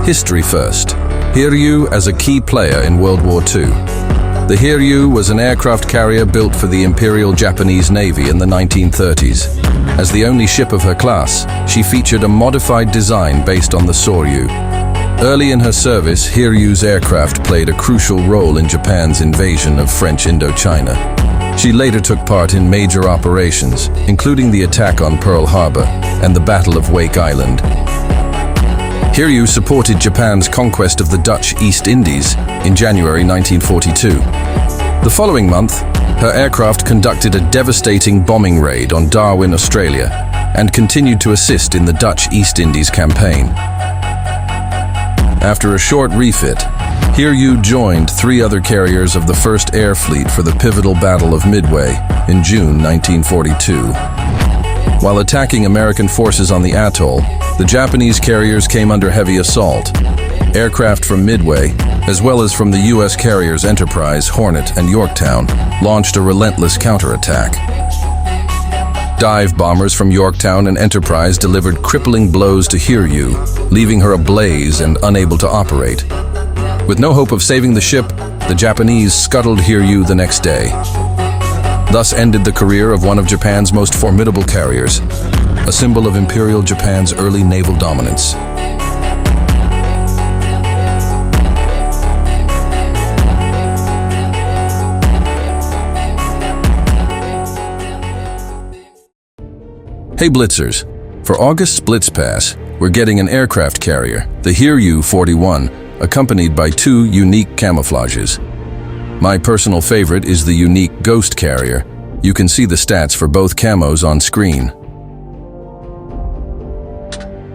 History first. Hiryu as a key player in World War II. The Hiryu was an aircraft carrier built for the Imperial Japanese Navy in the 1930s. As the only ship of her class, she featured a modified design based on the Soryu. Early in her service, Hiryu's aircraft played a crucial role in Japan's invasion of French Indochina. She later took part in major operations, including the attack on Pearl Harbor and the Battle of Wake Island. Hiryu supported Japan's conquest of the Dutch East Indies in January 1942. The following month, her aircraft conducted a devastating bombing raid on Darwin, Australia, and continued to assist in the Dutch East Indies campaign. After a short refit, Hiryu joined 3 other carriers of the First Air Fleet for the pivotal Battle of Midway in June 1942. While attacking American forces on the atoll, the Japanese carriers came under heavy assault. Aircraft from Midway, as well as from the U.S. carriers Enterprise, Hornet, and Yorktown, launched a relentless counterattack. Dive bombers from Yorktown and Enterprise delivered crippling blows to Hiryu, leaving her ablaze and unable to operate. With no hope of saving the ship, the Japanese scuttled Hiryu the next day. Thus ended the career of one of Japan's most formidable carriers, a symbol of Imperial Japan's early naval dominance. Hey Blitzers, for August's Blitz Pass, we're getting an aircraft carrier, the Hiryu 41, accompanied by 2 unique camouflages. My personal favorite is the unique Ghost carrier. You can see the stats for both camos on screen.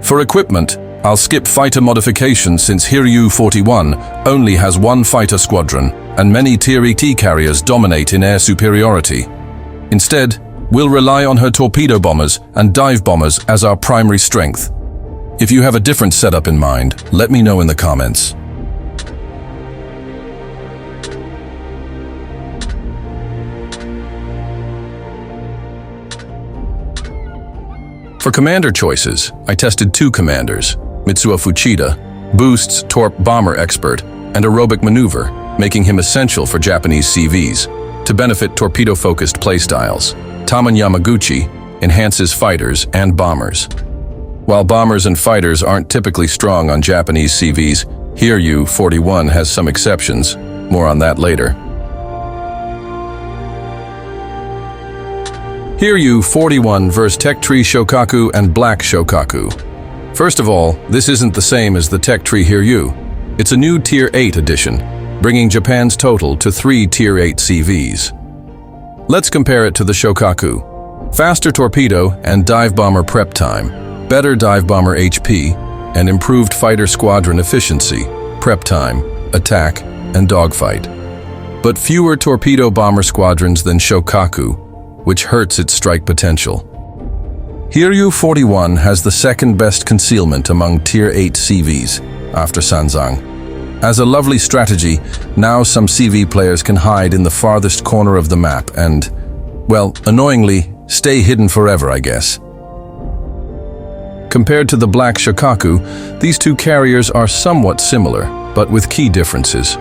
For equipment, I'll skip fighter modifications since Hiryu 41 only has 1 fighter squadron, and many Tier ET carriers dominate in air superiority. Instead, we'll rely on her torpedo bombers and dive bombers as our primary strength. If you have a different setup in mind, let me know in the comments. For commander choices, I tested 2 commanders, Mitsuo Fuchida, boosts Torp bomber expert, and aerobic maneuver, making him essential for Japanese CVs, to benefit torpedo-focused playstyles. Taman Yamaguchi enhances fighters and bombers. While bombers and fighters aren't typically strong on Japanese CVs, Hiryu 41 has some exceptions. More on that later. Hiryu 41 vs Tech Tree Shokaku and Black Shokaku. First of all, this isn't the same as the Tech Tree Hiryu. It's a new Tier 8 edition, bringing Japan's total to 3 Tier 8 CVs. Let's compare it to the Shokaku. Faster torpedo and dive bomber prep time, better dive bomber HP, and improved fighter squadron efficiency, prep time, attack, and dogfight. But fewer torpedo bomber squadrons than Shokaku, which hurts its strike potential. Hiryu 41 has the second best concealment among Tier 8 CVs, after Sanzang. As a lovely strategy, now some CV players can hide in the farthest corner of the map and, well, annoyingly, stay hidden forever, I guess. Compared to the Black Shokaku, these 2 carriers are somewhat similar, but with key differences.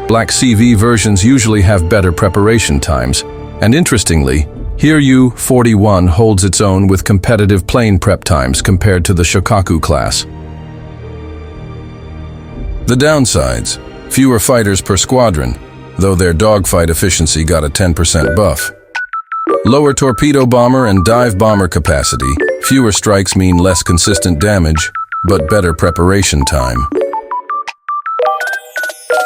Black CV versions usually have better preparation times, and interestingly, Hiryu 41 holds its own with competitive plane prep times compared to the Shokaku class. The downsides: fewer fighters per squadron, though their dogfight efficiency got a 10% buff. Lower torpedo bomber and dive bomber capacity. Fewer strikes mean less consistent damage, but better preparation time.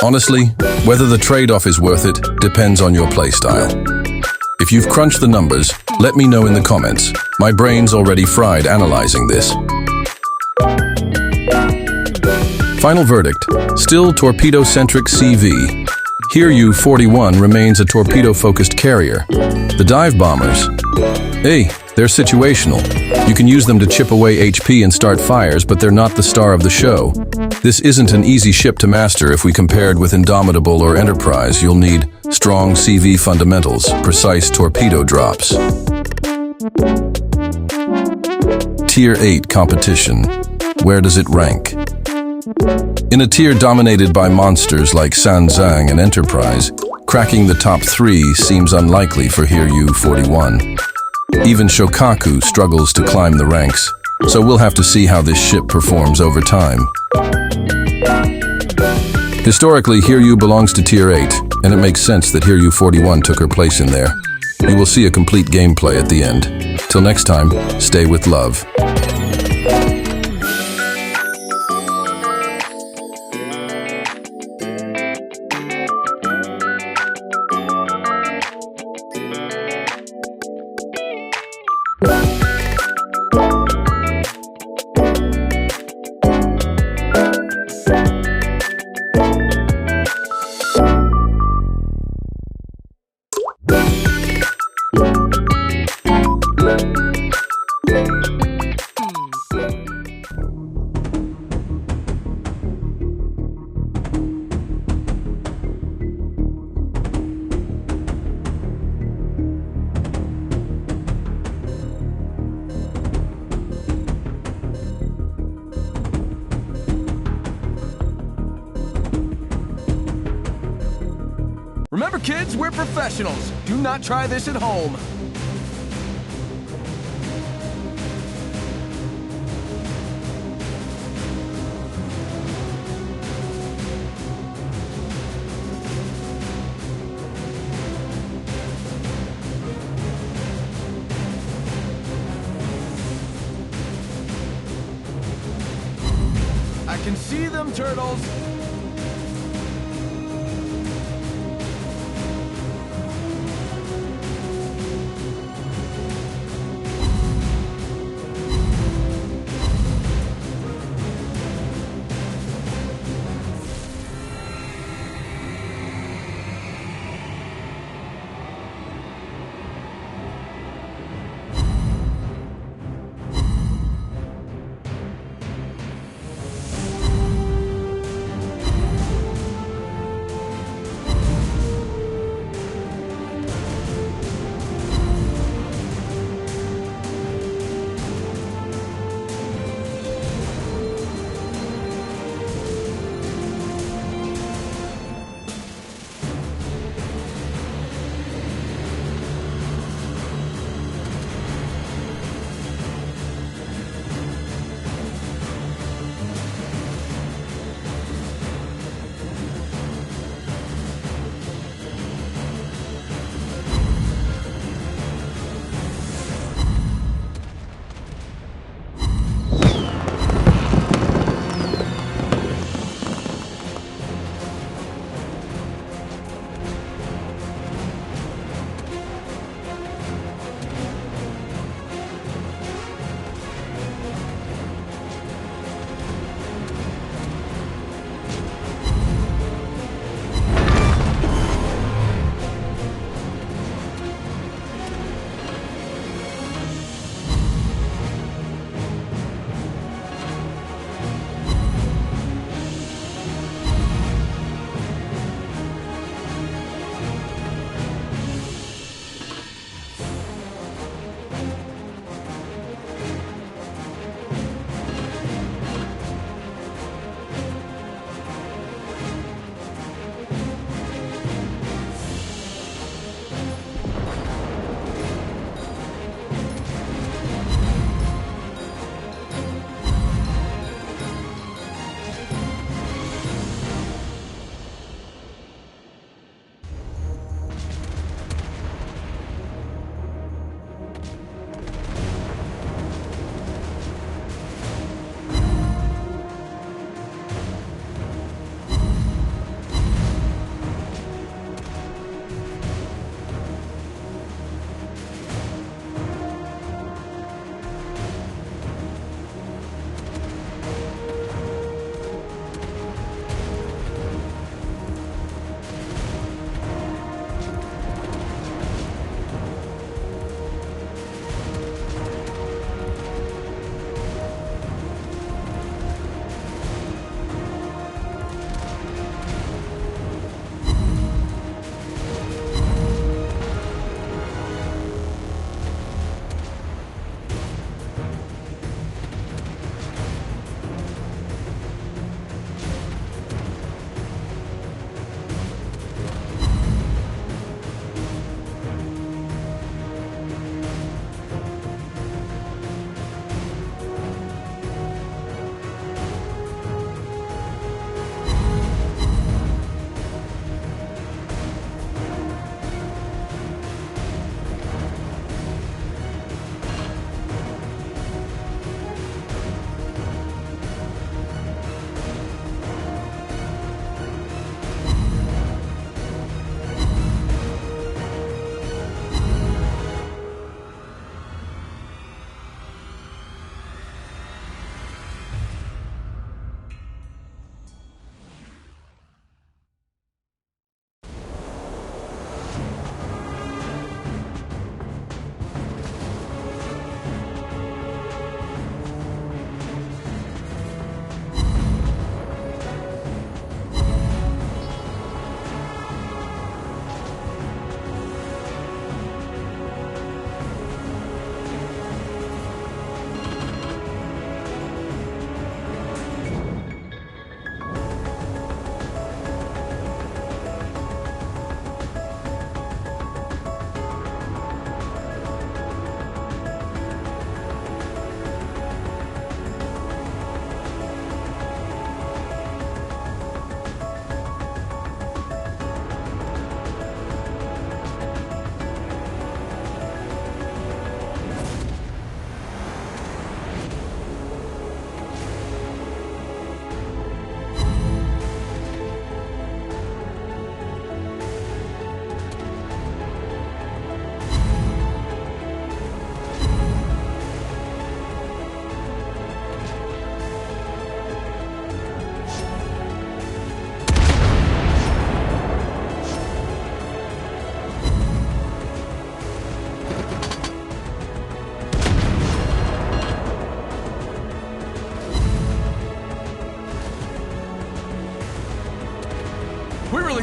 Honestly, whether the trade-off is worth it depends on your playstyle. If you've crunched the numbers, let me know in the comments. My brain's already fried analyzing this. Final verdict: still torpedo-centric CV. Hiryu 41 remains a torpedo-focused carrier. The dive bombers, hey, they're situational. You can use them to chip away HP and start fires, but they're not the star of the show. This isn't an easy ship to master. If we compared with Indomitable or Enterprise, you'll need strong CV fundamentals, precise torpedo drops. Tier 8 competition. Where does it rank? In a tier dominated by monsters like Sanzang and Enterprise, cracking the top 3 seems unlikely for Hiryu 41. Even Shokaku struggles to climb the ranks, so we'll have to see how this ship performs over time. Historically, Hiryu belongs to Tier 8, and it makes sense that Hiryu 41 took her place in there. You will see a complete gameplay at the end. Till next time, stay with love. Remember, kids, we're professionals. Do not try this at home. I can see them, turtles.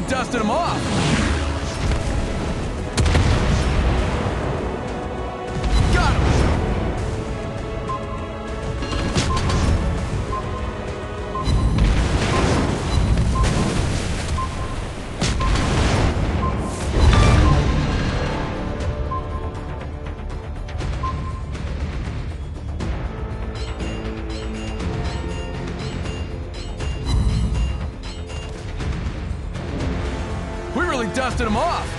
dusted them off. Got him. We really dusted them off.